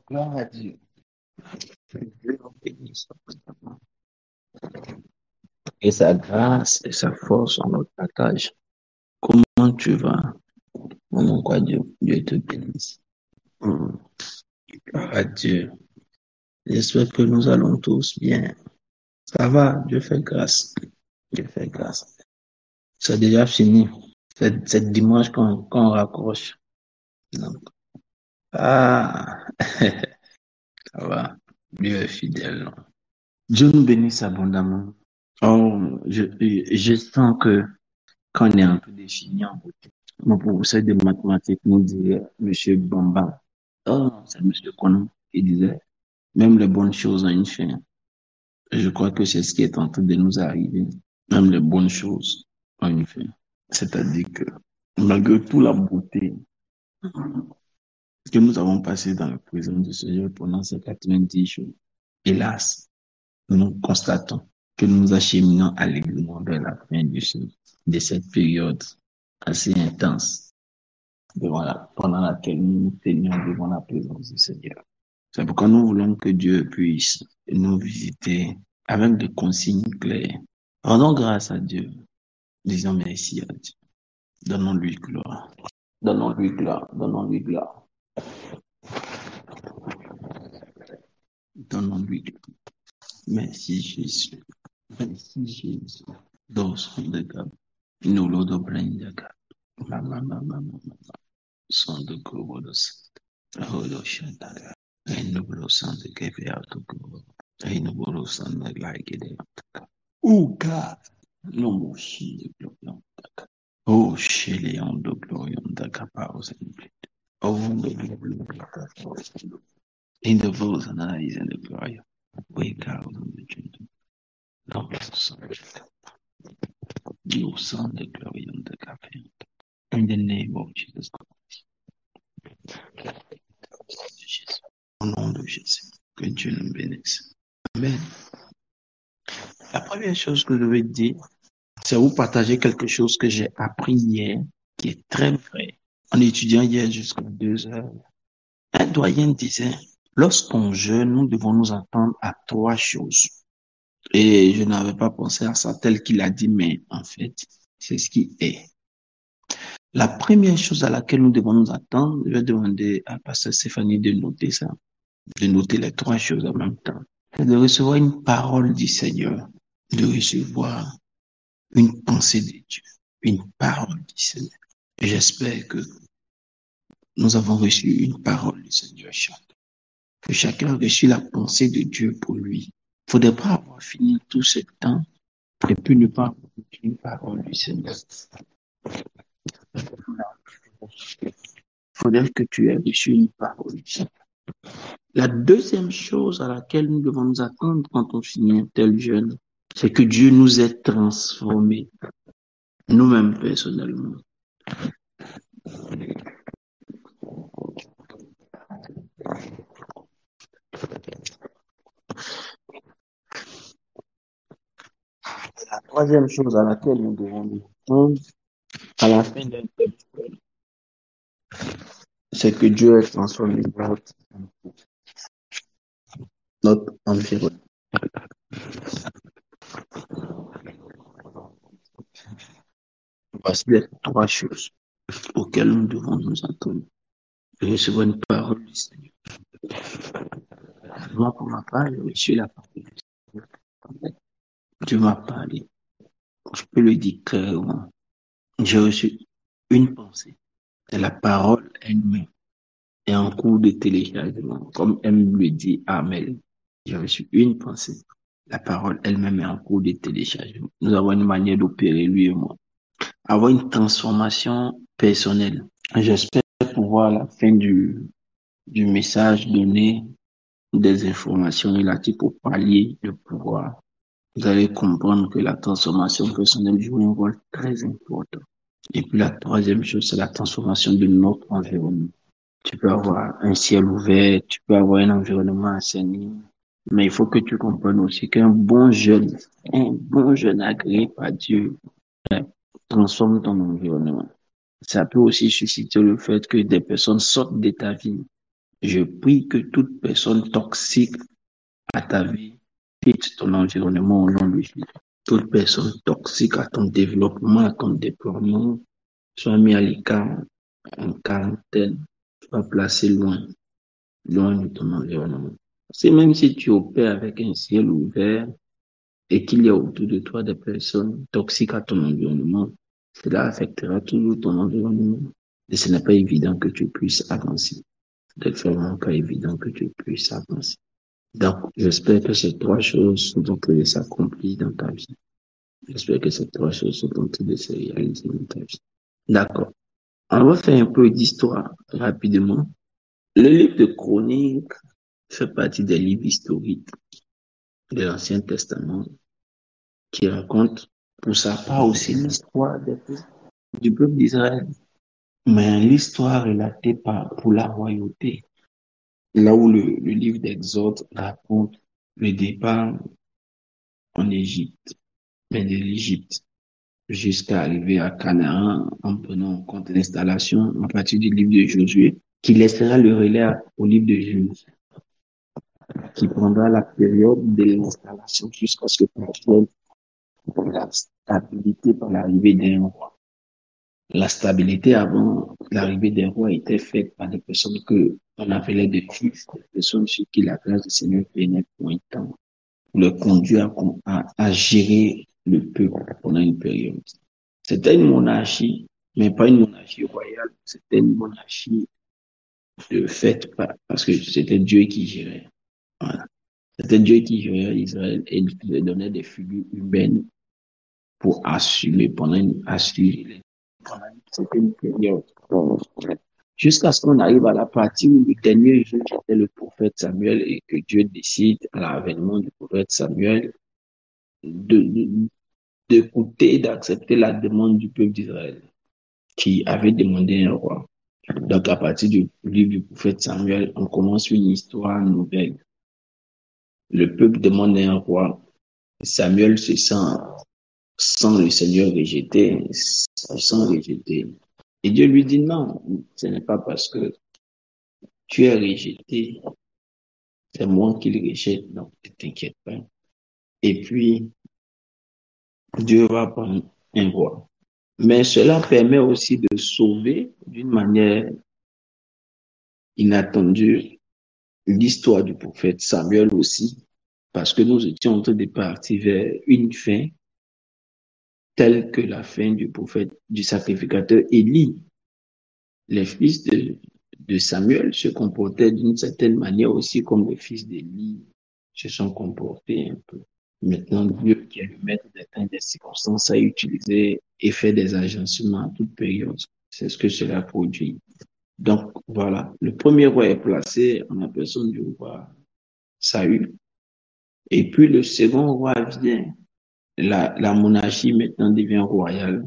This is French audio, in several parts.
Gloire à Dieu. Dieu nous bénisse abondamment. Et sa grâce et sa force sont notre partage. Comment tu vas? Mon quoi Dieu, Dieu te bénisse. Mm. Gloire à Dieu. J'espère que nous allons tous bien. Ça va, Dieu fait grâce. Dieu fait grâce. C'est déjà fini. C'est dimanche qu'on raccroche. Donc, ah, ça va. Dieu est fidèle. Dieu nous bénisse abondamment. Oh, je sens que quand on est un peu défini en route. Mon professeur de mathématiques nous disait, Monsieur Bamba, oh non, c'est Monsieur Kono, qui disait, même les bonnes choses ont une fin. Et je crois que c'est ce qui est en train de nous arriver. Même les bonnes choses ont une fin. C'est-à-dire que, malgré toute la beauté que nous avons passé dans la présence de Seigneur pendant ces 90 jours, hélas, nous constatons que nous nous acheminons allègrement vers la fin de cette période assez intense pendant laquelle nous nous tenions devant la présence du Seigneur. C'est pourquoi nous voulons que Dieu puisse nous visiter avec des consignes claires. Rendons grâce à Dieu. Disons merci à Dieu. Donnons-lui gloire. Donnons-lui gloire. Donnons-lui gloire. Donnons-lui gloire. Merci Jésus. Merci Jésus. Dos de gab. Nous l'eau de brain de gab. Mama. Son de gobolos. Hodo shantaga. Et nous voulons s'en dégager à tout gobo. Et nous voulons s'en dégager à tout. Oh God. Non, mon chien de gloire. Oh, chez les hommes de gloire, d'Akapao, oh, the glory, in the voice and eyes and the glory, wake out on the children. No, you son the glory on the cafe. In the name of Jesus Christ. Au nom de Jésus, que Dieu nous bénisse. Amen. La première chose que je vais dire, c'est vous partager quelque chose que j'ai appris hier, qui est très vrai. En étudiant hier jusqu'à 2 heures, un doyen disait, lorsqu'on jeûne, nous devons nous attendre à 3 choses. Et je n'avais pas pensé à ça tel qu'il a dit, mais en fait, c'est ce qui est. La première chose à laquelle nous devons nous attendre, je vais demander à Pasteur Stéphanie de noter ça, de noter les 3 choses en même temps. C'est de recevoir une parole du Seigneur, de recevoir une pensée de Dieu, une parole du Seigneur. J'espère que nous avons reçu une parole du Seigneur chacun. Que chacun a reçu la pensée de Dieu pour lui. Il ne faudrait pas avoir fini tout ce temps et puis ne pas avoir une parole du Seigneur. Il faudrait que tu aies reçu une parole du Seigneur. La deuxième chose à laquelle nous devons nous attendre quand on finit un tel jeûne, c'est que Dieu nous ait transformés, nous-mêmes personnellement. La troisième chose à laquelle nous devons nous attendre à la fin d'un tel jeûne, c'est que Dieu ait transformé notre environnement. Voici les 3 choses auxquelles nous devons nous attendre. Je recevoir une parole du Seigneur. Moi, pour ma part, j'ai reçu la parole du Seigneur. Dieu m'a parlé. Je peux le dire clairement. J'ai reçu une pensée. Et la parole elle-même est en cours de téléchargement. Comme elle me le dit, Amen. J'ai reçu une pensée. La parole elle-même est en cours de téléchargement. Nous avons une manière d'opérer, lui et moi. Avoir une transformation personnelle. J'espère pouvoir, à la fin du message, donner des informations relatives au palier de pouvoir. Vous allez comprendre que la transformation personnelle joue un rôle très important. Et puis la troisième chose, c'est la transformation de notre environnement. Tu peux avoir un ciel ouvert, tu peux avoir un environnement assaini, mais il faut que tu comprennes aussi qu'un bon jeûne agréé par Dieu, transforme ton environnement. Ça peut aussi susciter le fait que des personnes sortent de ta vie Je prie que toute personne toxique à ta vie quitte ton environnement au nom de Jésus. Toute personne toxique à ton développement, à ton déploiement, soit mis à l'écart, en quarantaine, soit placé loin, loin de ton environnement. C'est même si tu opères avec un ciel ouvert et qu'il y a autour de toi des personnes toxiques à ton environnement, cela affectera toujours ton environnement. Et ce n'est pas évident que tu puisses avancer. C'est vraiment pas évident que tu puisses avancer. Donc, j'espère que ces trois choses sont en train de s'accomplir dans ta vie. J'espère que ces trois choses sont en train de se réaliser dans ta vie. D'accord. On va faire un peu d'histoire rapidement. Le livre de Chroniques fait partie des livres historiques de l'Ancien Testament qui racontent pour sa part aussi l'histoire du peuple d'Israël. Mais l'histoire relatée pour la royauté, là où le livre d'Exode raconte le départ en Égypte, mais de l'Égypte, jusqu'à arriver à Canaan en prenant en compte l'installation à partir du livre de Josué, qui laissera le relais au livre de Juge, qui prendra la période de l'installation jusqu'à ce que parvienne la stabilité par l'arrivée d'un roi. La stabilité avant l'arrivée des rois était faite par des personnes que on appelait des juges, des personnes sur qui la grâce du Seigneur venait pour un temps, pour le conduire à gérer le peuple pendant une période. C'était une monarchie, mais pas une monarchie royale, c'était une monarchie de fait, parce que c'était Dieu qui gérait. Voilà. C'était Dieu qui gérait Israël et il lui donnait des figures humaines pour assumer pendant une certaine période. Jusqu'à ce qu'on arrive à la partie où le dernier juge était le prophète Samuel et que Dieu décide à l'avènement du prophète Samuel de, d'écouter et d'accepter la demande du peuple d'Israël qui avait demandé un roi. Donc, à partir du livre du prophète Samuel, on commence une histoire nouvelle. Le peuple demande un roi. Samuel se sent le Seigneur rejeté, se sent rejeté. Et Dieu lui dit non, ce n'est pas parce que tu es rejeté, c'est moi qui le rejette, donc ne t'inquiète pas. Et puis, Dieu va prendre un roi. Mais cela permet aussi de sauver d'une manière inattendue l'histoire du prophète Samuel aussi, parce que nous étions en train de partir vers une fin telle que la fin du prophète, du sacrificateur Élie. Les fils de Samuel se comportaient d'une certaine manière aussi comme les fils d'Élie se sont comportés un peu. Maintenant, Dieu, qui est le maître des temps et des circonstances, a utilisé et fait des agencements à toute période. C'est ce que cela produit. Donc, voilà. Le premier roi est placé en la personne du roi Saül. Et puis, le second roi vient. La monarchie maintenant devient royale.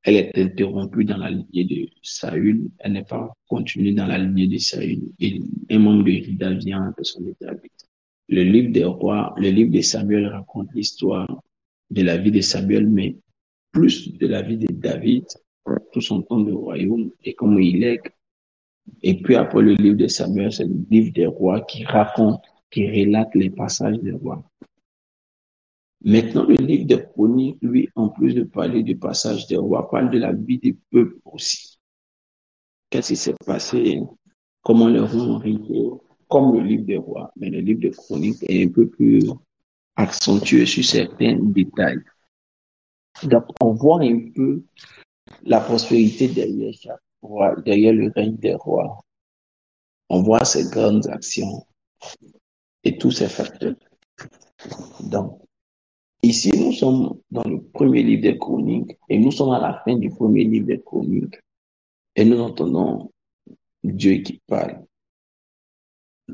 Elle est interrompue dans la lignée de Saül. Elle n'est pas continuée dans la lignée de Saül. Et un membre de Juda vient en personne de David. Le livre des rois, le livre de Samuel raconte l'histoire de la vie de Samuel, mais plus de la vie de David, tout son temps de royaume et comment il est. Et puis après le livre de Samuel, c'est le livre des rois qui raconte, qui relate les passages des rois. Maintenant, le livre des Chroniques, lui, en plus de parler du passage des rois, parle de la vie des peuples aussi. Qu'est-ce qui s'est passé? Comment les rois ont régné? Comme le livre des rois. Mais le livre des Chroniques est un peu plus accentué sur certains détails. Donc, on voit un peu la prospérité derrière chaque roi, derrière le règne des rois. On voit ses grandes actions et tous ces facteurs. Donc, ici, nous sommes dans le premier livre des Chroniques et nous sommes à la fin du premier livre des Chroniques et nous entendons Dieu qui parle.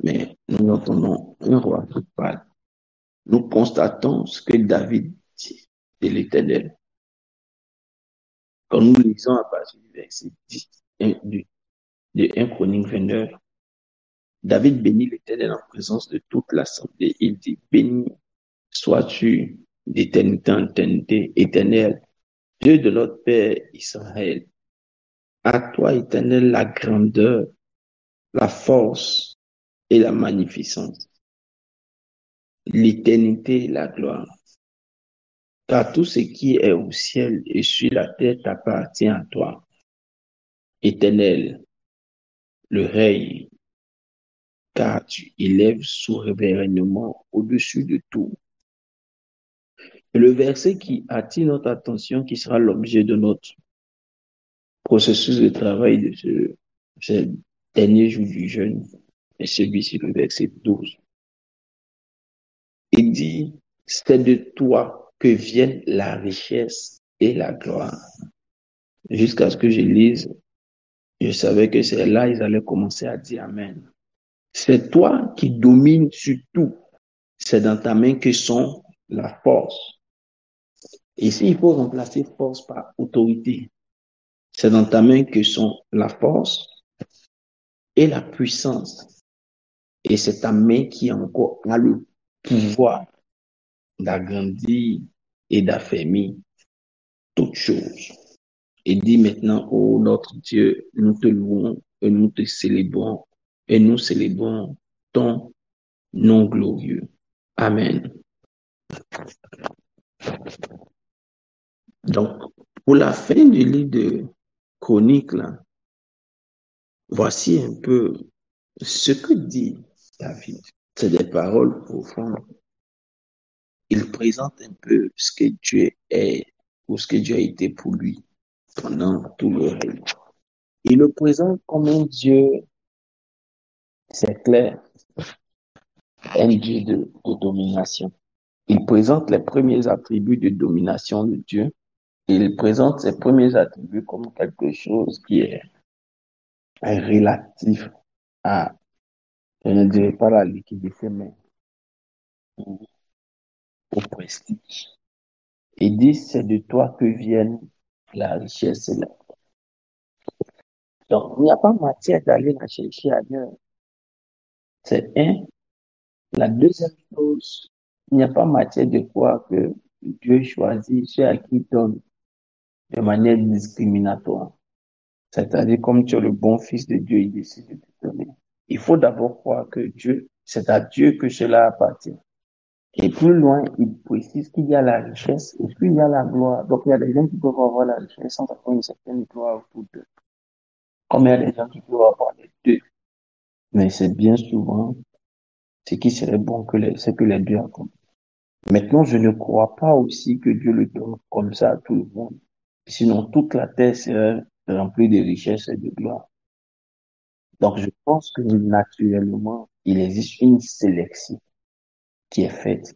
Mais nous entendons un roi qui parle. Nous constatons ce que David dit de l'Éternel. Quand nous lisons à partir du verset 10 de 1 Chronique 29, David bénit l'Éternel en présence de toute l'assemblée. Il dit, béni sois-tu d'éternité en éternité, Éternel, Dieu de notre Père Israël. À toi, Éternel, la grandeur la force et la magnificence, l'éternité et la gloire. Car tout ce qui est au ciel et sur la terre t'appartient à toi, Éternel, le règne, car tu élèves souverainement au-dessus de tout. Et le verset qui attire notre attention, qui sera l'objet de notre processus de travail de ce dernier jour du jeûne, est celui-ci, le verset 12. Il dit, c'est de toi que viennent la richesse et la gloire. Jusqu'à ce que je lise, je savais que c'est là ils allaient commencer à dire Amen. C'est toi qui domines sur tout. C'est dans ta main que sont la force. Ici, il faut remplacer force par autorité. C'est dans ta main que sont la force et la puissance. Et c'est ta main qui encore a le pouvoir d'agrandir et d'affermir toutes choses. Et dit maintenant, ô notre Dieu, nous te louons et nous te célébrons et nous célébrons ton nom glorieux. Amen. Donc, pour la fin du livre de Chroniques, là, voici un peu ce que dit David. C'est des paroles profondes. Il présente un peu ce que Dieu est ou ce que Dieu a été pour lui pendant tout le règne. Il le présente comme un Dieu, c'est clair, un Dieu de domination. Il présente les premiers attributs de domination de Dieu. Il présente ses premiers attributs comme quelque chose qui est relatif à, je ne dirais pas la liquidité, mais au prestige. Il dit, c'est de toi que viennent la richesse et la... Donc, il n'y a pas matière d'aller la chercher ailleurs. C'est un. La deuxième chose, il n'y a pas matière de croire que Dieu choisit ceux à qui il donne de manière discriminatoire. C'est-à-dire, comme tu es le bon fils de Dieu, il décide de te donner. Il faut d'abord croire que Dieu, c'est à Dieu que cela appartient. Et plus loin, il précise qu'il y a la richesse et puis il y a la gloire. Donc, il y a des gens qui peuvent avoir la richesse sans avoir une certaine gloire autour d'eux. Comme il y a des gens qui peuvent avoir les deux. Mais c'est bien souvent ce qui serait bon c'est que les deux accomplissent. Maintenant, je ne crois pas aussi que Dieu le donne comme ça à tout le monde. Sinon, toute la terre serait remplie de richesses et de gloire. Donc, je pense que naturellement, il existe une sélection qui est faite,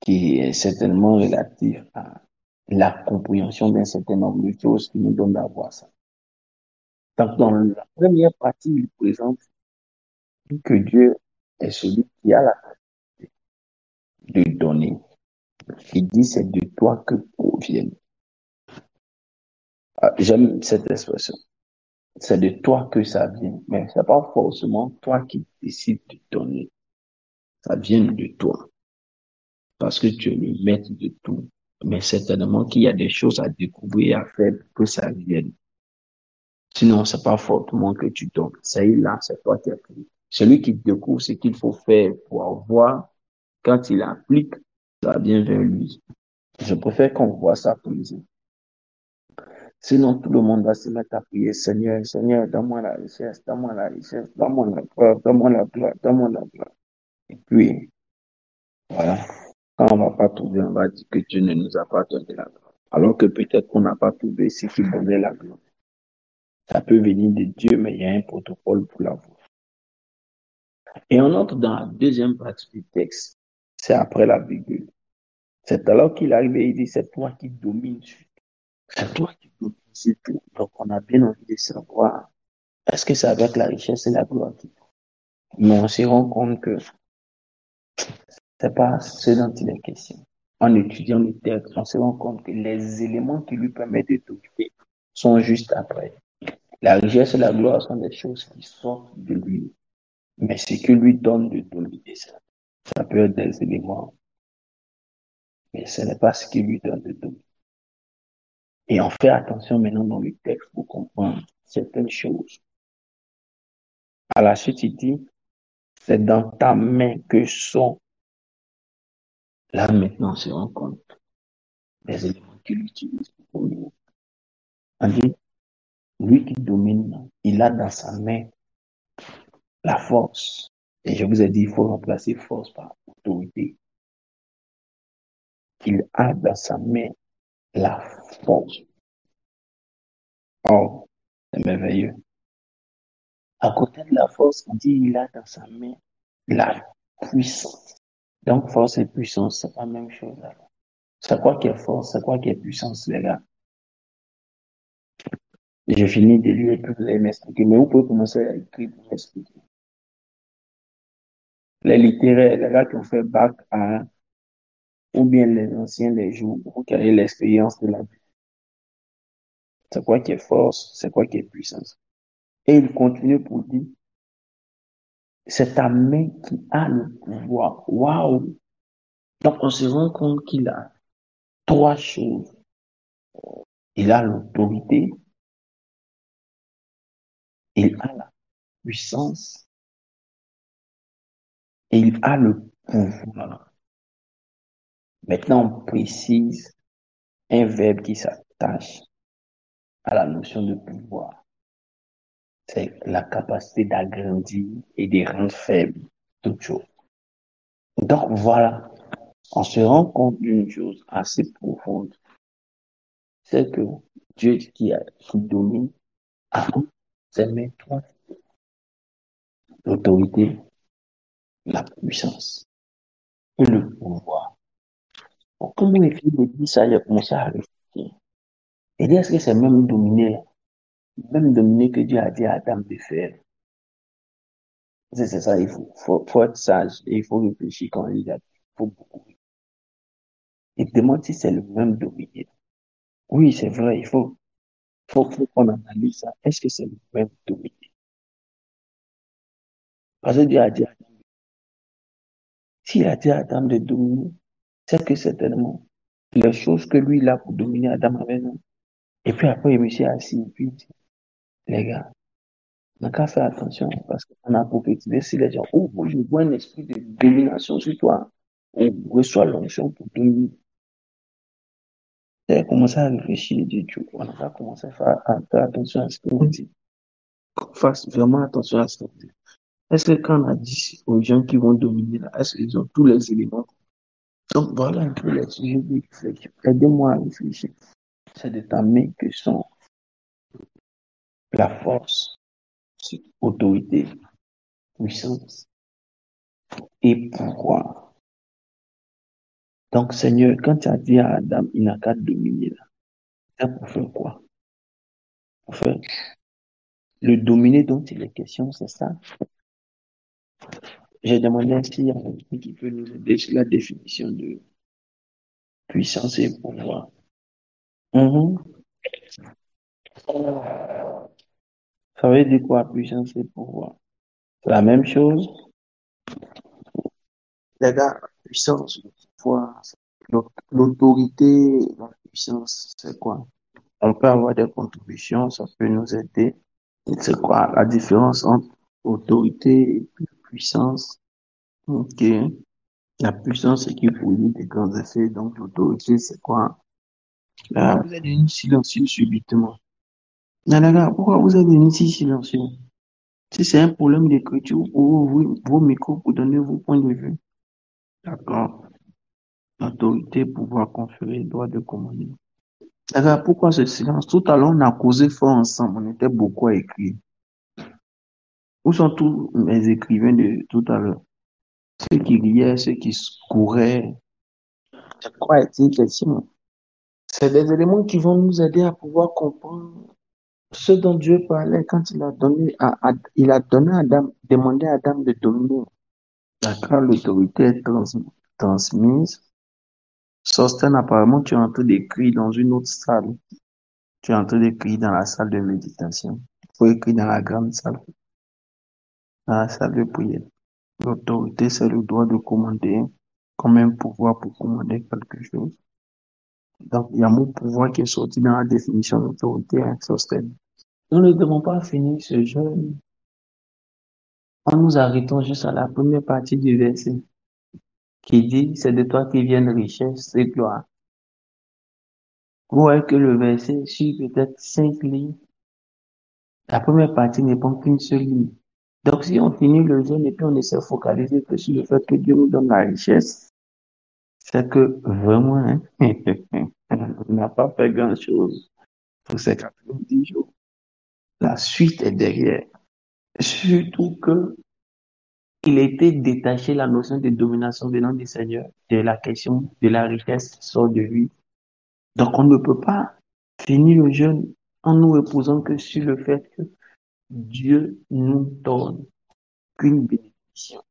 qui est certainement relative à la compréhension d'un certain nombre de choses qui nous donne d'avoir ça. Donc, dans la première partie, il présente que Dieu est celui qui a la de donner. Il dit, c'est de toi que proviennent. Ah, j'aime cette expression. C'est de toi que ça vient. Mais c'est pas forcément toi qui décides de donner. Ça vient de toi. Parce que tu es le maître de tout. Mais certainement qu'il y a des choses à découvrir, à faire pour que ça vienne. Sinon, c'est pas fortement que tu donnes. C'est là, c'est toi qui as pris. Celui qui découvre ce qu'il faut faire pour avoir, quand il applique, ça vient vers lui. Je préfère qu'on voit ça comme ça. Sinon, tout le monde va se mettre à prier, Seigneur, Seigneur, donne-moi la richesse, donne-moi la richesse, donne-moi la gloire, donne-moi la gloire, donne-moi la gloire. Et puis, voilà. Quand on ne va pas trouver, on va dire que Dieu ne nous a pas donné la gloire. Alors que peut-être qu'on n'a pas trouvé ce qui donnait la gloire. Ça peut venir de Dieu, mais il y a un protocole pour l'avoir. Et on entre dans la deuxième partie du texte. C'est après la virgule. C'est alors qu'il arrive et il dit, c'est toi qui domines sur tout. C'est toi qui domines sur tout. Donc, on a bien envie de savoir, est-ce que c'est avec la richesse et la gloire? Mais on se rend compte que c'est pas ce dont il est question. En étudiant le texte, on se rend compte que les éléments qui lui permettent de dominer sont juste après. La richesse et la gloire sont des choses qui sortent de lui. Mais ce qui lui donne de dominer, ça peut être des éléments, mais ce n'est pas ce qui lui donne de dominer. Et on fait attention maintenant dans le texte pour comprendre certaines choses. À la suite, il dit, c'est dans ta main que sont, là maintenant, on se rend compte des éléments qu'il utilise pour nous. On dit, lui qui domine, il a dans sa main la force. Et je vous ai dit, il faut remplacer force par autorité. Il a dans sa main la force. Oh, c'est merveilleux. À côté de la force, on dit, il a dans sa main la puissance. Donc, force et puissance, c'est pas la même chose. C'est quoi qui est force? C'est quoi qui est puissance, les gars? J'ai fini de lire et puis vous allez m'expliquer. Mais vous pouvez commencer à écrire pour m'expliquer. Les littéraires, les gars qui ont fait bac à, ou bien les anciens des jours, ou qui ont eu l'expérience de la vie. C'est quoi qui est force? C'est quoi qui est puissance? Et il continue pour dire, c'est ta main qui a le pouvoir. Waouh! Donc, on se rend compte qu'il a trois choses. Il a l'autorité, il a la puissance et il a le pouvoir. Maintenant, on précise un verbe qui s'attache à la notion de pouvoir. C'est la capacité d'agrandir et de rendre faible toute chose. Donc voilà, on se rend compte d'une chose assez profonde, c'est que Dieu qui domine a ses mains trois, l'autorité, la puissance et le pouvoir. Donc, comment les filles de dit ça, il a commencé à réfléchir. Et dit, est-ce que c'est même dominer que Dieu a dit à Adam de faire? C'est ça, faut être sage et il faut réfléchir quand il y a, il faut beaucoup. Et demande si c'est le même dominer. Oui, c'est vrai, faut qu'on analyse ça. Est-ce que c'est le même dominer? Parce que Dieu a dit, s'il a dit à Adam de dominer, c'est que certainement, les choses que lui, il a pour dominer Adam avec nous. Et puis après, il me s'est assis, et puis il dit, les gars, on n'a qu'à faire attention, parce qu'on a prophétisé si les gens, oh, moi, je vois un esprit de domination sur toi. On reçoit l'onction pour dominer. J'ai commencé à réfléchir et dire, on a commencé à faire attention à ce qu'on dit. Qu'on fasse vraiment attention à ce qu'on dit. Est-ce que quand on a dit aux gens qui vont dominer là, est-ce qu'ils ont tous les éléments? Donc voilà un peu les sujets de réflexion. Aidez-moi à réfléchir. C'est de ta main que sont la force, autorité, puissance et pouvoir. Donc Seigneur, quand tu as dit à Adam, il n'a qu'à dominer là, c'est pour faire quoi? Pour faire le dominer dont il est question, c'est ça? J'ai demandé s'il y a quelqu'un qui peut nous aider sur la définition de puissance et pouvoir. Mhm. Ça veut dire quoi, puissance et pouvoir? C'est la même chose? Les gars, puissance, le pouvoir, l'autorité, la puissance, c'est quoi? On peut avoir des contributions, ça peut nous aider. C'est quoi la différence entre autorité et puissance? Ok. La puissance, c'est qui produit des grands effets. Donc, l'autorité, c'est quoi? Là, vous êtes devenu silencieux subitement. Non, les gars, pourquoi vous êtes devenu si silencieux? Si c'est un problème d'écriture, vous pouvez ouvrir vos micros pour donner vos points de vue. D'accord. L'autorité, pouvoir conférer, droit de commander. Les gars, pourquoi ce silence? Tout à l'heure, on a causé fort ensemble. On était beaucoup à écrire. Où sont tous mes écrivains de tout à l'heure? Ceux qui riaient, ceux qui couraient. C'est quoi est-il question? C'est des éléments qui vont nous aider à pouvoir comprendre ce dont Dieu parlait quand il a donné à Adam, demandé à Adam de dominer. D'accord, l'autorité est transmise. Sosten, apparemment, tu es en train d'écrire dans une autre salle. Tu es en train d'écrire dans la salle de méditation. Il faut écrire dans la grande salle, dans la salle de prière. L'autorité, c'est le droit de commander, comme un pouvoir pour commander quelque chose. Donc, il y a mon pouvoir qui est sorti dans la définition d'autorité, hein, Sosten. Nous ne devons pas finir ce jeûne En nous arrêtant juste à la première partie du verset qui dit, c'est de toi qui viennent richesse et gloire. Vous voyez que le verset suit peut-être 5 lignes. La première partie n'est pas qu'une seule ligne. Donc, si on finit le jeûne et puis on essaie de focaliser que sur le fait que Dieu nous donne la richesse, c'est que vraiment, hein, on n'a pas fait grand-chose pour ces 90 jours. La suite est derrière. Surtout que il était détaché la notion de domination venant du Seigneur, de la question de la richesse qui sort de lui. Donc, on ne peut pas finir le jeûne en nous reposant que sur le fait que Dieu nous donne qu'une bénédiction.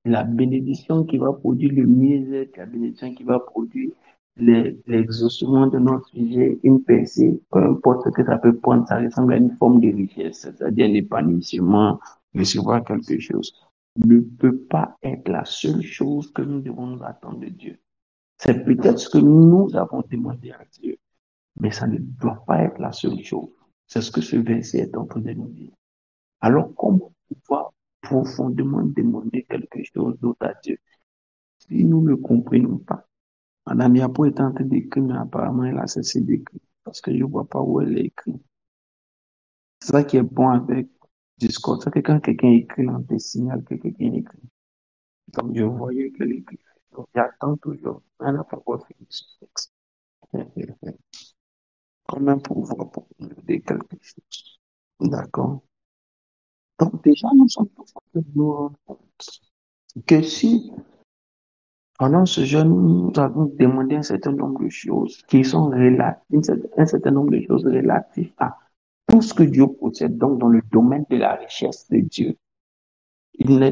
La bénédiction qui va produire le mieux-être, la bénédiction qui va produire l'exaucement de notre sujet, une percée, peu importe ce que ça peut prendre, ça ressemble à une forme de richesse, c'est-à-dire un épanouissement, recevoir quelque chose, ne peut pas être la seule chose que nous devons nous attendre de Dieu. C'est peut-être ce que nous avons demandé à Dieu, mais ça ne doit pas être la seule chose. C'est ce que ce verset est en train de nous dire. Alors, comment pouvoir profondément demander quelque chose d'autre à Dieu si nous ne comprenons pas? Madame Yapo est en train d'écrire, mais apparemment, elle a cessé d'écrire parce que je ne vois pas où elle écrit. C'est ça qui est bon avec Discord. C'est que quand quelqu'un écrit, on te signale que quelqu'un écrit. Donc, je voyais qu'elle écrit. Donc, j'attends toujours. Elle n'a pas encore fini ce texte. Comment pouvoir pour nous dire quelque chose? D'accord. Donc, déjà, nous sommes tous en train de nous rendre compte que si pendant ce jeûne, nous avons demandé un certain nombre de choses qui sont relatives, un certain nombre de choses relatives à tout ce que Dieu possède, donc dans le domaine de la richesse de Dieu.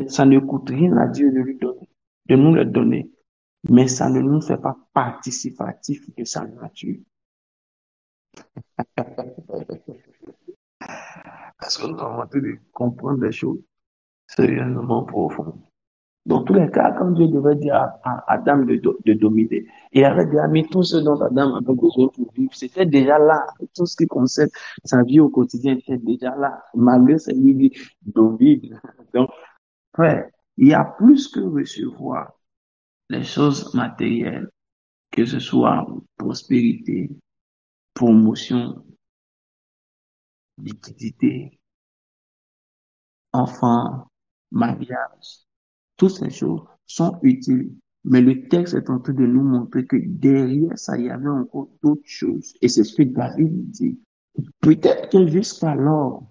Ça ne coûte rien à Dieu de lui donner, de nous le donner, mais ça ne nous fait pas participatif de sa nature. Parce que nous avons en train de comprendre des choses sérieusement profondes. Dans tous les cas, quand Dieu devait dire à Adam de dominer, il avait déjà mis tout ce dont Adam avait besoin pour vivre. C'était déjà là. Tout ce qui concerne sa vie au quotidien était déjà là. Malgré ce qu'il dit, domine. Donc, frère, il y a plus que recevoir les choses matérielles, que ce soit prospérité, promotion, liquidité, enfant, mariage. Toutes ces choses sont utiles. Mais le texte est en train de nous montrer que derrière ça, il y avait encore d'autres choses. Et c'est ce que David dit. Peut-être que jusqu'alors,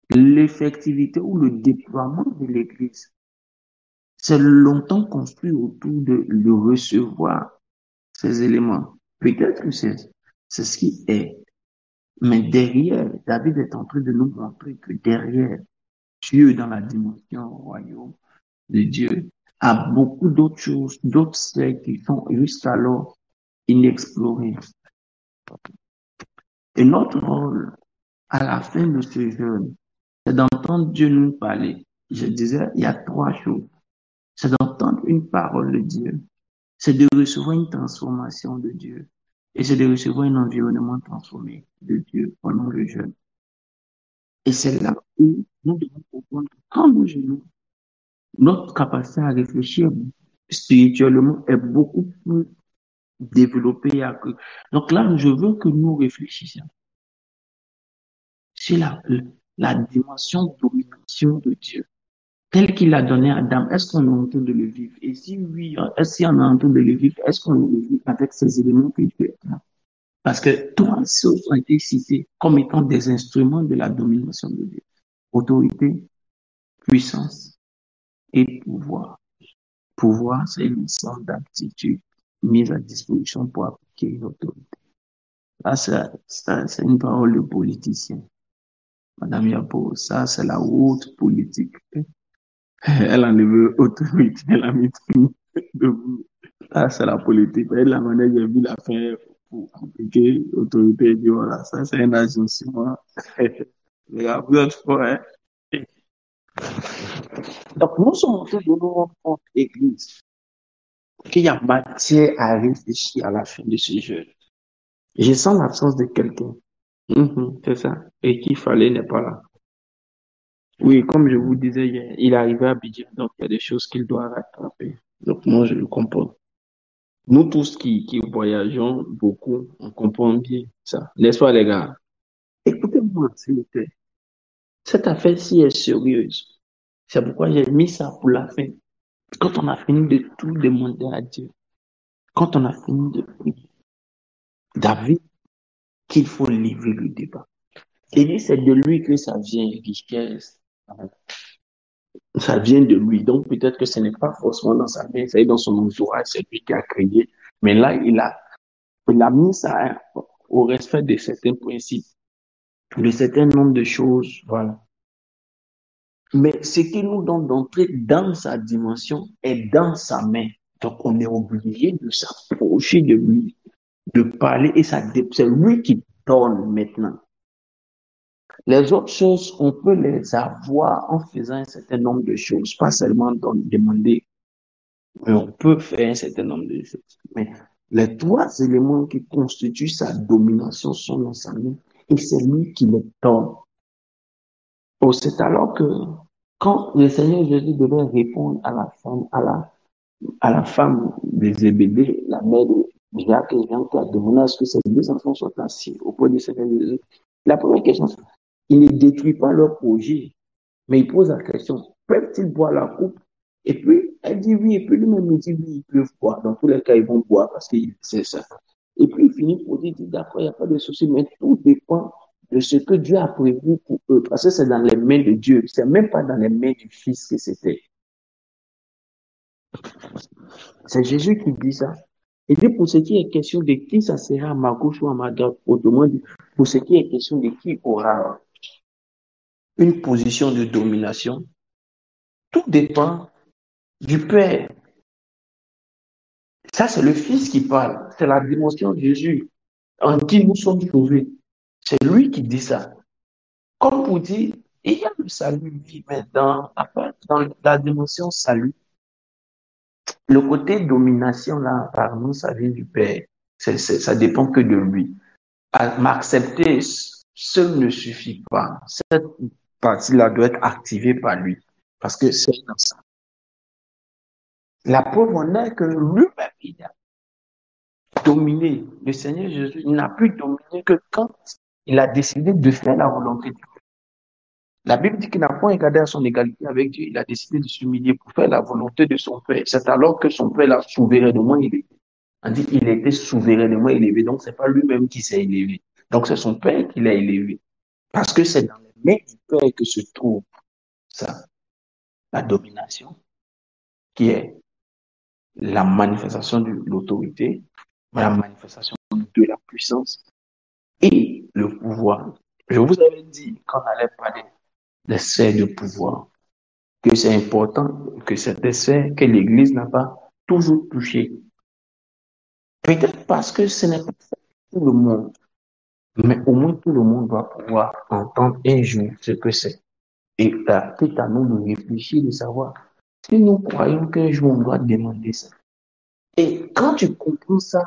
l'effectivité ou le déploiement de l'Église s'est longtemps construit autour de le recevoir ces éléments. Peut-être que c'est ce qui est. Mais derrière, David est en train de nous montrer que derrière, Dieu dans la dimension royaume, de Dieu à beaucoup d'autres choses, d'autres sphères qui sont jusqu'alors inexplorées. Et notre rôle à la fin de ce jeûne, c'est d'entendre Dieu nous parler. Je disais, il y a 3 choses. C'est d'entendre une parole de Dieu, c'est de recevoir une transformation de Dieu et c'est de recevoir un environnement transformé de Dieu pendant le jeûne. Et c'est là où nous devons comprendre que quand nous jeûnons, notre capacité à réfléchir spirituellement est beaucoup plus développée. Donc là, je veux que nous réfléchissions sur la dimension de domination de Dieu, telle qu'il a donné à Adam. Est-ce qu'on est en train de le vivre? Et si oui, est-ce qu'on est en train de le vivre? Est-ce qu'on le vit avec ces éléments que Dieu a? Parce que 3 choses ont été cités comme étant des instruments de la domination de Dieu. Autorité, puissance et pouvoir. Pouvoir, c'est une sorte d'aptitude mise à disposition pour appliquer une autorité. Là, c'est une parole de politicien. Madame Yapo, ça, c'est la haute politique. Elle a enlevé autorité, elle a mis tout debout. Ça, c'est la politique. Et la manière dont j'ai vu la faire pour appliquer l'autorité, et dit, voilà, ça, c'est un agencement. Vous êtes fort, hein? Donc, nous sommes en train de nous rendre compte, Église, qu'il y a matière à réfléchir à la fin de ce jeu. Je sens l'absence de quelqu'un. C'est ça. Et qu'il fallait n'est pas là. Oui, comme je vous disais hier, il est arrivé à Abidjan, donc il y a des choses qu'il doit rattraper. Donc moi, je le comprends. Nous tous qui voyageons beaucoup, on comprend bien ça. N'est-ce pas, les gars? Écoutez-moi, s'il vous plaît. Cette affaire-ci est sérieuse. C'est pourquoi j'ai mis ça pour la fin. Quand on a fini de tout demander à Dieu, quand on a fini de prier, David, qu'il faut livrer le débat. Il dit, c'est de lui que ça vient, richesse. Ça vient de lui. Donc peut-être que ce n'est pas forcément dans sa main, c'est dans son entourage, c'est lui qui a créé. Mais là, il a mis ça hein, au respect de certains principes, de certains nombres de choses. Voilà. Mais ce qui nous donne d'entrer dans sa dimension est dans sa main. Donc on est obligé de s'approcher de lui, de parler, et c'est lui qui donne maintenant. Les autres choses, on peut les avoir en faisant un certain nombre de choses, pas seulement demander. Mais on peut faire un certain nombre de choses. Mais les trois éléments qui constituent sa domination sont dans sa main et c'est lui qui les donne. Oh, c'est alors que quand le Seigneur Jésus devait répondre à la femme de Zébédée, la mère de Jacques et Jean, qui a demandé à ce que ses deux enfants soient assis auprès du Seigneur Jésus, la première question, c'est il ne détruit pas leur projet. Mais il pose la question, peuvent-ils boire la coupe? Et puis, elle dit oui, et puis lui-même il dit oui, ils peuvent boire. Dans tous les cas, ils vont boire parce que c'est ça. Et puis, il finit pour dire, d'accord, il n'y a pas de souci, mais tout dépend de ce que Dieu a prévu pour eux. Parce que c'est dans les mains de Dieu. C'est même pas dans les mains du Fils que c'était. C'est Jésus qui dit ça. Il dit, pour ce qui est question de qui ça sera à ma gauche ou à ma droite, autrement dit, pour ce qui est question de qui aura une position de domination, tout dépend du Père. Ça, c'est le Fils qui parle. C'est la dimension de Jésus en qui nous sommes sauvés. C'est lui qui dit ça. Comme pour dire, il y a le salut, oui, mais dans la dimension salut, le côté domination, là, par nous, ça vient du Père. Ça dépend que de lui. M'accepter seul ne suffit pas. Cette partie-là doit être activée par lui. Parce que c'est dans ça. La preuve en est que lui-même, il a dominé. Le Seigneur Jésus n'a pu dominer que quand il a décidé de faire la volonté de Dieu. La Bible dit qu'il n'a pas regardé à son égalité avec Dieu. Il a décidé de s'humilier pour faire la volonté de son Père. C'est alors que son Père l'a souverainement élevé. On dit qu'il était souverainement élevé. Donc, c'est pas lui-même qui s'est élevé. Donc, c'est son Père qui l'a élevé. Parce que c'est dans les mains du Père que se trouve ça, la domination, qui est la manifestation de l'autorité, la manifestation de la puissance et le pouvoir. Je vous avais dit qu'on allait parler des sphères de pouvoir, que c'est important que cette sphère que l'Église n'a pas toujours touché. Peut-être parce que ce n'est pas tout le monde, mais au moins tout le monde doit pouvoir entendre un jour ce que c'est. Et là, c'est à nous de réfléchir, de savoir si nous croyons qu'un jour on doit demander ça. Et quand tu comprends ça,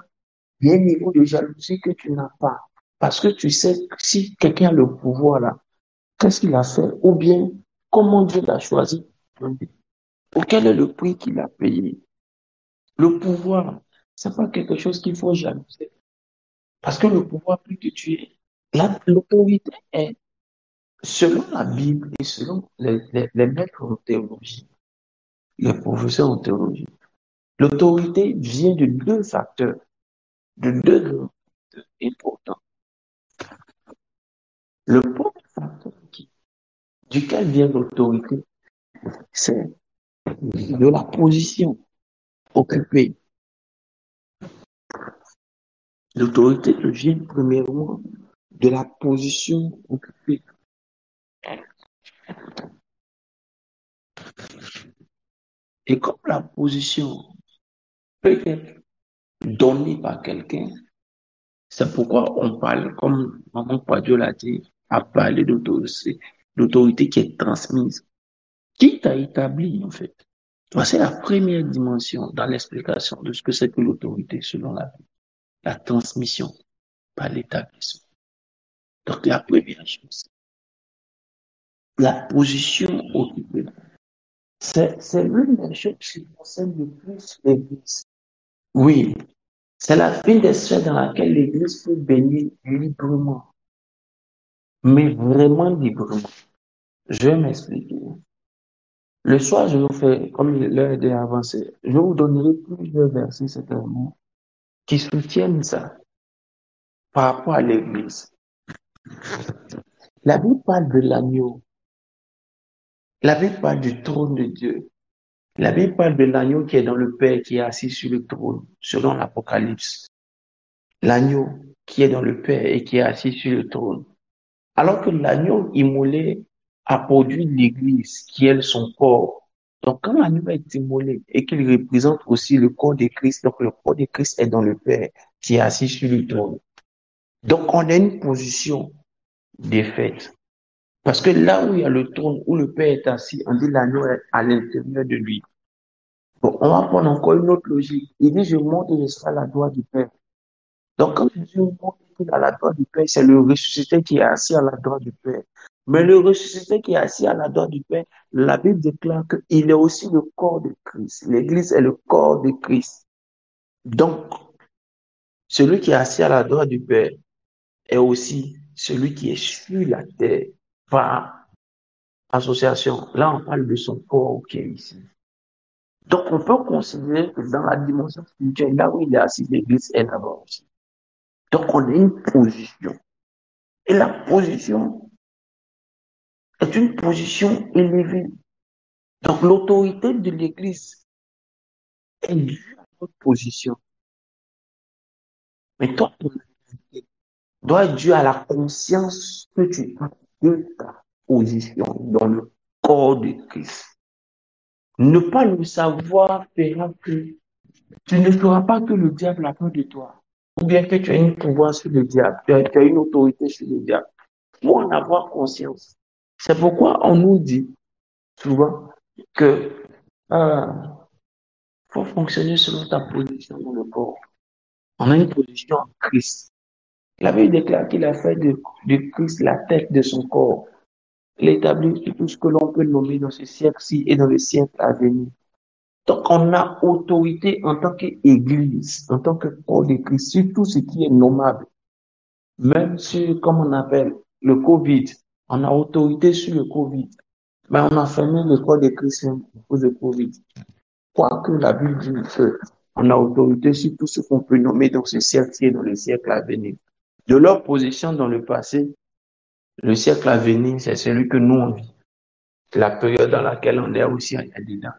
il y a un niveau de jalousie que tu n'as pas. Parce que tu sais que si quelqu'un a le pouvoir là, qu'est-ce qu'il a fait? Ou bien, comment Dieu l'a choisi? Ou quel est le prix qu'il a payé? Le pouvoir, c'est pas quelque chose qu'il faut jalouser. Parce que le pouvoir, plus que tu es, l'autorité est, selon la Bible et selon les maîtres en théologie, les professeurs en théologie, l'autorité vient de deux facteurs, de deux grands importants. Le premier facteur duquel vient l'autorité, c'est de la position occupée. L'autorité vient premièrement de la position occupée. Et comme la position peut être donnée par quelqu'un, c'est pourquoi on parle, comme Maman Quadio l'a dit, à parler d'autorité, d'autorité qui est transmise. Qui t'a établi, en fait? C'est la première dimension dans l'explication de ce que c'est que l'autorité selon la Bible. La transmission par l'établissement. Donc, la première chose. la position occupée. C'est l'une des choses qui concerne le plus l'Église. Oui, c'est une des sphères dans laquelle l'Église peut bénir librement, mais vraiment librement. Je vais m'expliquer. Le soir, je vous fais, comme l'heure est déjà avancée, je vous donnerai plusieurs versets certainement qui soutiennent ça par rapport à l'Église. La Bible parle de l'agneau. La Bible parle du trône de Dieu. La Bible parle de l'agneau qui est dans le Père, qui est assis sur le trône, selon l'Apocalypse. L'agneau qui est dans le Père et qui est assis sur le trône. Alors que l'agneau immolé a produit l'Église, qui est son corps. Donc, quand l'agneau est immolé et qu'il représente aussi le corps de Christ, donc le corps de Christ est dans le Père, qui est assis sur le trône. Donc, on a une position défaite. Parce que là où il y a le trône, où le Père est assis, on dit l'agneau est à l'intérieur de lui. Bon, on va prendre encore une autre logique. Il dit, je monte et je serai à la droite du Père. Donc, quand Jésus monte à la droite du Père, c'est le ressuscité qui est assis à la droite du Père. Mais le ressuscité qui est assis à la droite du Père, la Bible déclare qu'il est aussi le corps de Christ. L'Église est le corps de Christ. Donc, celui qui est assis à la droite du Père est aussi celui qui est sur la terre par association. Là, on parle de son corps qui est ici. Donc, on peut considérer que dans la dimension spirituelle, là où il est assis, l'Église est là-bas aussi. Donc, on a une position. Et la position est une position élevée. Donc, l'autorité de l'Église est due à notre position. Mais toi, ton autorité doit être due à la conscience que tu as de ta position dans le corps de Christ. Ne pas le savoir fera que tu ne feras pas que le diable a peur de toi. Ou bien que tu as une pouvoir sur le diable, tu as une autorité sur le diable. Il faut en avoir conscience. C'est pourquoi on nous dit souvent que faut fonctionner selon ta position dans le corps. On a une position en Christ. La Bible déclare qu'il a fait de Christ la tête de son corps. Il établit sur tout ce que l'on peut nommer dans ce siècle-ci et dans le siècle à venir. Donc, on a autorité en tant qu'Église, en tant que corps de Christ, sur tout ce qui est nommable. Même sur, comme on appelle, le Covid. On a autorité sur le Covid. Mais on a fermé le corps de Christ à cause de Covid. Quoique la Bible dit qu'on a autorité sur tout ce qu'on peut nommer dans ce siècle et dans le siècle à venir. De leur position dans le passé, le siècle à venir, c'est celui que nous on vit. La période dans laquelle on est aussi dedans.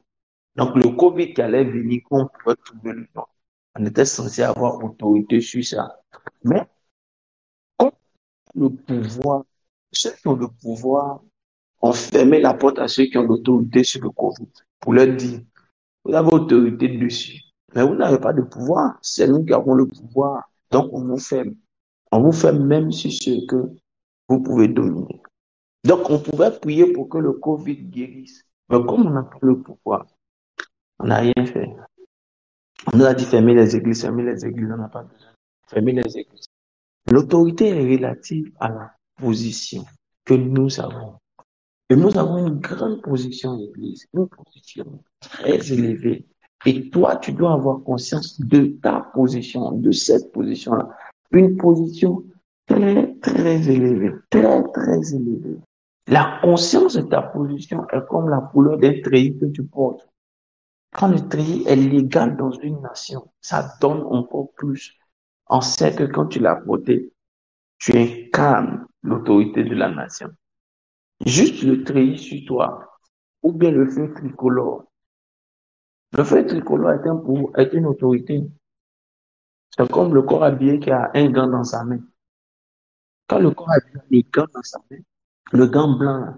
Donc le Covid qui allait venir, qu'on pouvait trouver le nom. On était censé avoir autorité sur ça. Mais comme le pouvoir, ceux qui ont le pouvoir ont fermé la porte à ceux qui ont l'autorité sur le Covid pour leur dire, vous avez autorité dessus. Mais vous n'avez pas de pouvoir. C'est nous qui avons le pouvoir. Donc, on vous ferme. On vous ferme même sur ce que vous pouvez dominer. Donc, on pouvait prier pour que le Covid guérisse. Mais comme on n'a pas le pouvoir, on n'a rien fait. On nous a dit fermer les églises, on n'a pas besoin. Fermer les églises. L'autorité est relative à la position que nous avons. Et nous avons une grande position à l'Église, une position très élevée. Et toi, tu dois avoir conscience de ta position, de cette position-là. Une position très, très élevée, très, très élevée. La conscience de ta position est comme la couleur d'un treillis que tu portes. Quand le treillis est légal dans une nation, ça donne encore plus. On sait que quand tu l'as porté, tu incarnes l'autorité de la nation. Juste le treillis sur toi, ou bien le feu tricolore. Le feu tricolore est une autorité. C'est comme le corps habillé qui a un gant dans sa main. Quand le corps habillé a le gant dans sa main, le gant blanc,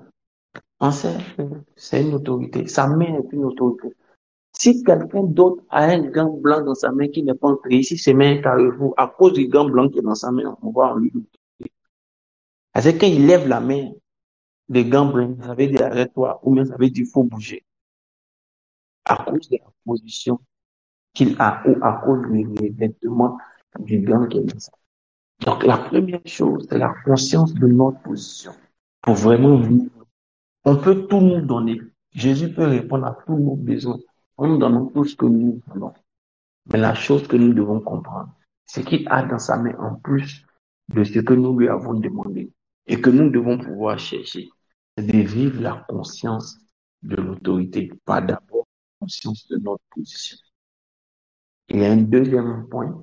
on sait que c'est une autorité. Sa main est une autorité. Si quelqu'un d'autre a un gant blanc dans sa main qui n'est pas entré, si ses mains carrefour, à cause du gant blanc qui est dans sa main, on va en lui l'autorité. Parce que quand il lève la main, le gant blanc, ça veut dire arrête-toi, ou bien ça veut dire il faut bouger. À cause de la position qu'il a ou à cause du revêtement du gant qu'il a. Donc, la première chose, c'est la conscience de notre position pour vraiment vivre On peut tout nous donner. Jésus peut répondre à tous nos besoins. On nous donne tout ce que nous voulons. Mais la chose que nous devons comprendre, c'est qu'il a dans sa main en plus de ce que nous lui avons demandé et que nous devons pouvoir chercher, c'est de vivre la conscience de l'autorité, pas d'abord la conscience de notre position. Il y a un deuxième point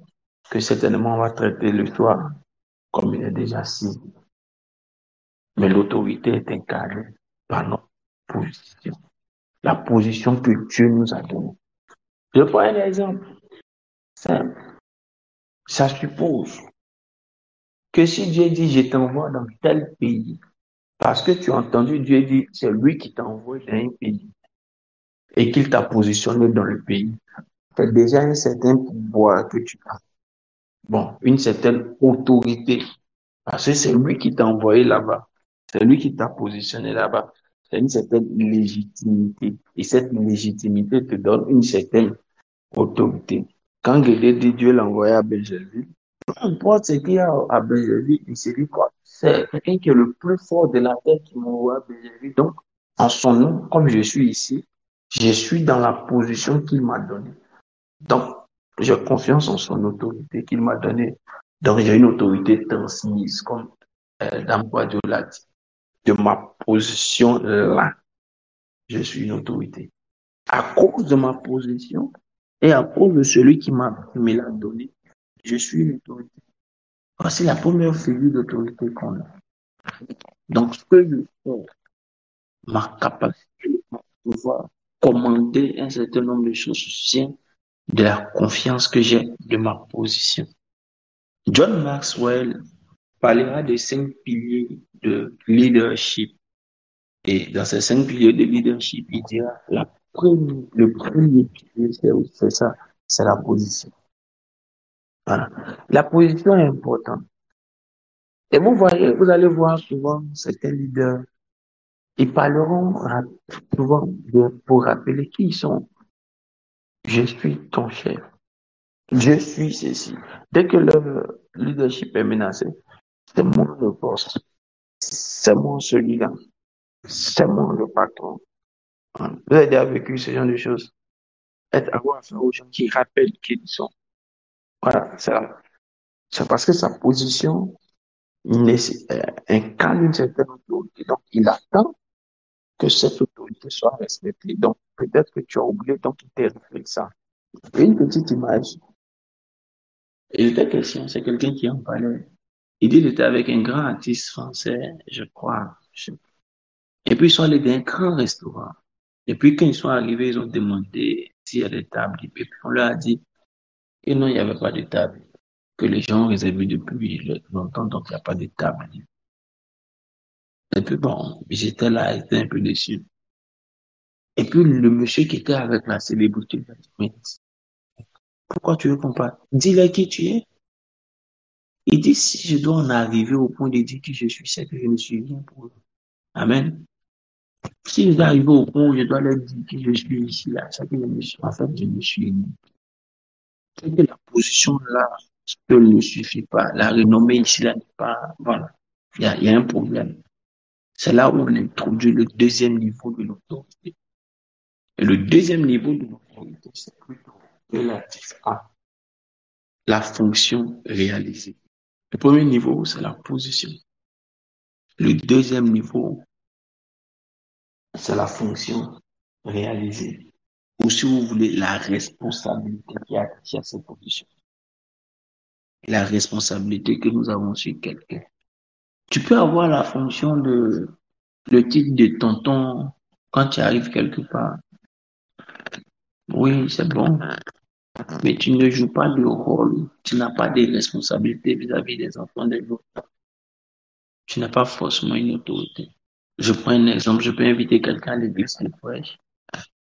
que certainement on va traiter le soir, comme il est déjà si. Mais l'autorité est incarnée par notre position, la position que Dieu nous a donnée. Je prends un exemple simple. Ça suppose que si Dieu dit, je t'envoie dans tel pays, parce que tu as entendu Dieu dire, c'est lui qui t'envoie dans un pays et qu'il t'a positionné dans le pays, c'est déjà un certain pouvoir que tu as. Bon, une certaine autorité, parce que c'est lui qui t'a envoyé là-bas, c'est lui qui t'a positionné là-bas. C'est une certaine légitimité. Et cette légitimité te donne une certaine autorité. Quand Guédé dit Dieu l'a envoyé à Belgeville, peu importe ce qu'il y a à Belgeville, il se dit quoi? C'est quelqu'un qui est le plus fort de la terre qui m'envoie à Belgeville. Donc, en son nom, comme je suis ici, je suis dans la position qu'il m'a donnée. Donc, j'ai confiance en son autorité qu'il m'a donnée. Donc, j'ai une autorité transmise, comme Dame Guardiola dit. De ma position là, je suis une autorité. À cause de ma position et à cause de celui qui me l'a donné, je suis une autorité. C'est la première figure d'autorité qu'on a. Donc, ce que je fais, ma capacité à pouvoir commander un certain nombre de choses vient de la confiance que j'ai de ma position. John Maxwell parlera des 5 piliers de leadership. Et dans ces 5 piliers de leadership, il dira le premier pilier, c'est ça, c'est la position. Voilà. La position est importante. Et vous allez voir souvent certains leaders, ils parleront souvent pour rappeler qui ils sont. Je suis ton chef. Je suis ceci. Dès que le leadership est menacé, c'est moi le boss. C'est moi celui-là. C'est moi le patron. Voilà. Vous avez déjà vécu ce genre de choses. Avoir affaire aux gens qui rappellent qui ils sont. Voilà, c'est parce que sa position incarne une certaine autorité. Donc, il attend que cette autorité soit respectée. Donc, peut-être que tu as oublié, donc il t'a rappelé ça. Et une petite image. Il était question, c'est quelqu'un qui en parlait. Il dit qu'il était avec un grand artiste français, je crois. Et puis, ils sont allés dans un grand restaurant. Et puis, quand ils sont arrivés, ils ont demandé s'il y a des tables. Et puis, on leur a dit que non, il n'y avait pas de table. Que les gens ont réservé depuis longtemps, donc il n'y a pas de table. Et puis, bon, j'étais là, j'étais un peu déçu. Et puis, le monsieur qui était avec la célébrité, il a dit, mais pourquoi tu veux qu'on parle? Dis-leur qui tu es. Il dit, si je dois en arriver au point de dire qui je suis, c'est que je ne suis rien pour eux. Amen. Si je dois arriver au point où je dois leur dire qui je suis ici, là, c'est que je ne suis, en fait, je ne suis rien. C'est que la position là, seule ne suffit pas. La renommée ici, là, n'est pas, voilà. Il y a un problème. C'est là où on introduit le deuxième niveau de l'autorité. Et le deuxième niveau de l'autorité, c'est plutôt relatif à la fonction réalisée. Le premier niveau, c'est la position. Le deuxième niveau, c'est la fonction réalisée. Ou si vous voulez, la responsabilité qui est attachée à cette position. La responsabilité que nous avons sur quelqu'un. Tu peux avoir la fonction le titre de tonton quand tu arrives quelque part. Oui, c'est bon. Mais tu ne joues pas de rôle. Tu n'as pas de responsabilité vis-à-vis des enfants des autres. Tu n'as pas forcément une autorité. Je prends un exemple. Je peux inviter quelqu'un à l'église de prêche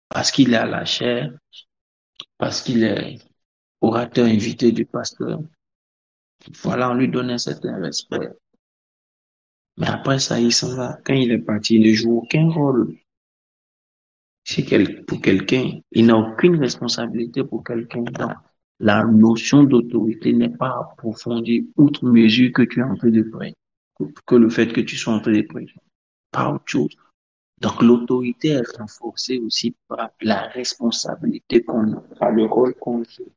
parce qu'il est à la chaire, parce qu'il est orateur invité du pasteur. Voilà, on lui donne un certain respect. Mais après ça, il s'en va. Quand il est parti, il ne joue aucun rôle. Pour quelqu'un, il n'a aucune responsabilité pour quelqu'un. Donc, la notion d'autorité n'est pas approfondie outre mesure que tu es en train de prêcher, que le fait que tu sois en train de prêcher. Pas autre chose. Donc, l'autorité est renforcée aussi par la responsabilité qu'on a, par le rôle qu'on joue.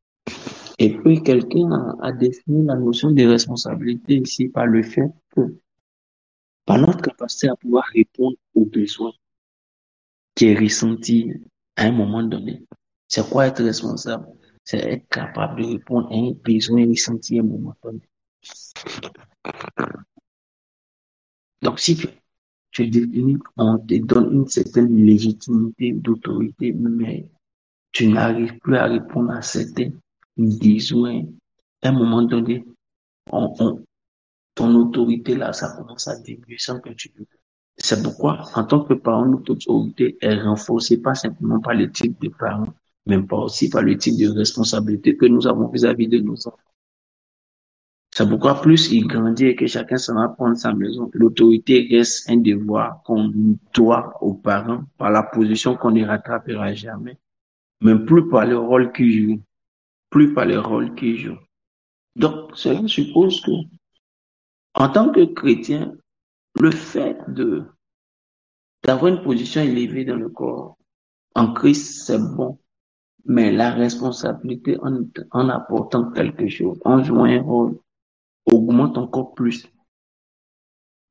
Et puis, quelqu'un a défini la notion de responsabilité ici par le fait que, par notre capacité à pouvoir répondre aux besoins qui est ressenti à un moment donné. C'est quoi être responsable? C'est être capable de répondre à un besoin ressenti à un moment donné. Donc, si tu définis, on te donne une certaine légitimité d'autorité, mais tu n'arrives plus à répondre à certains besoins, à un moment donné, on, on- ton autorité là, ça commence à diminuer sans que tu veux. C'est pourquoi, en tant que parent, notre autorité est renforcée pas simplement par le type de parents, mais pas aussi par le type de responsabilité que nous avons vis-à-vis de nos enfants. C'est pourquoi plus il grandit et que chacun s'en va prendre sa maison, l'autorité reste un devoir qu'on doit aux parents par la position qu'on ne rattrapera jamais, mais plus par le rôle qu'ils jouent, plus par le rôle qu'ils jouent. Donc, cela suppose que, en tant que chrétien, le fait d'avoir une position élevée dans le corps en Christ, c'est bon. Mais la responsabilité en apportant quelque chose, en jouant un rôle, augmente encore plus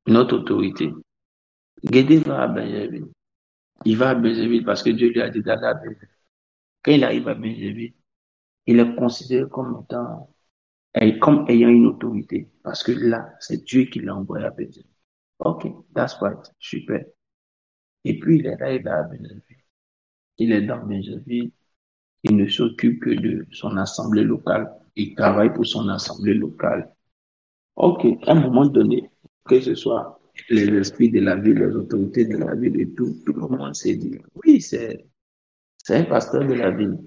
notre autorité. Guédé va à Benjamin. Il va à Benjamin parce que Dieu lui a dit d'aller à Benjamin. Quand il arrive à Benjamin, il est considéré comme ayant une autorité. Parce que là, c'est Dieu qui l'a envoyé à Benjamin. OK, that's right. Super. Et puis, il est là, il va à Benjamin. Il est dans Benjamin. Il ne s'occupe que de son assemblée locale. Il travaille pour son assemblée locale. OK, à un moment donné, que ce soit les esprits de la ville, les autorités de la ville et tout le monde s'est dit, oui, c'est un pasteur de la ville.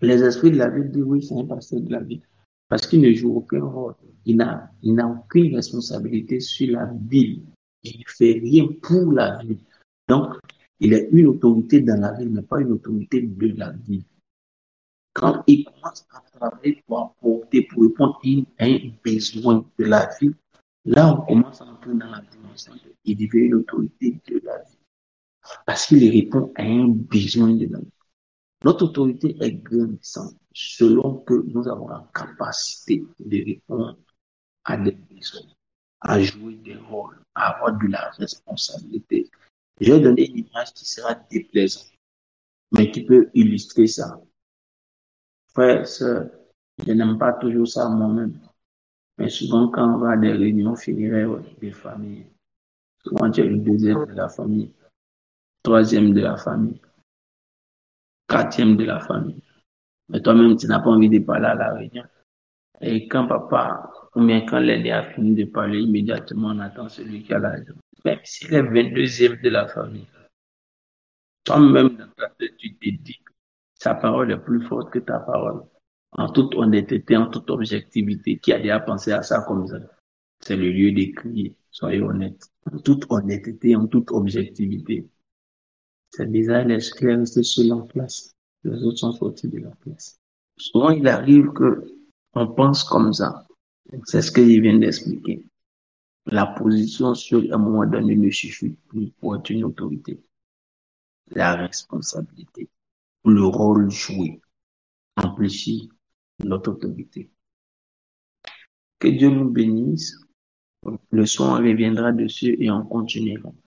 Les esprits de la ville disent, oui, c'est un pasteur de la ville. Parce qu'il ne joue aucun rôle. Il n'a aucune responsabilité sur la ville. Il ne fait rien pour la ville. Donc, il est une autorité dans la ville, mais pas une autorité de la ville. Quand il commence à travailler pour apporter, pour répondre à un besoin de la vie, là, on commence à entrer dans la dimension de, il devient une autorité de la vie. Parce qu'il répond à un besoin de la vie. Notre autorité est grandissante selon que nous avons la capacité de répondre à des besoins, à jouer des rôles, à avoir de la responsabilité. Je vais donner une image qui sera déplaisante, mais qui peut illustrer ça. Frère, sœur, je n'aime pas toujours ça moi-même. Mais souvent, quand on va à des réunions funéraires des familles, souvent tu es le deuxième de la famille, troisième de la famille, quatrième de la famille. Mais toi-même, tu n'as pas envie de parler à la réunion. Et quand papa, ou bien quand l'aîné a fini de parler, immédiatement on attend celui qui a la raison. Même s'il est 22e de la famille, toi-même dans ta tête, tu te dis que sa parole est plus forte que ta parole. En toute honnêteté, en toute objectivité, qui a déjà pensé à ça comme ça? C'est le lieu d'écrire, soyez honnêtes. En toute honnêteté, en toute objectivité. C'est bizarre, il est resté seul en classe. Les autres sont sortis de la classe. Souvent, il arrive que on pense comme ça. C'est ce que je viens d'expliquer. La position sur un moment donné ne suffit plus pour être une autorité. La responsabilité, le rôle joué amplifie notre autorité. Que Dieu nous bénisse. Le soir, on reviendra dessus et on continuera.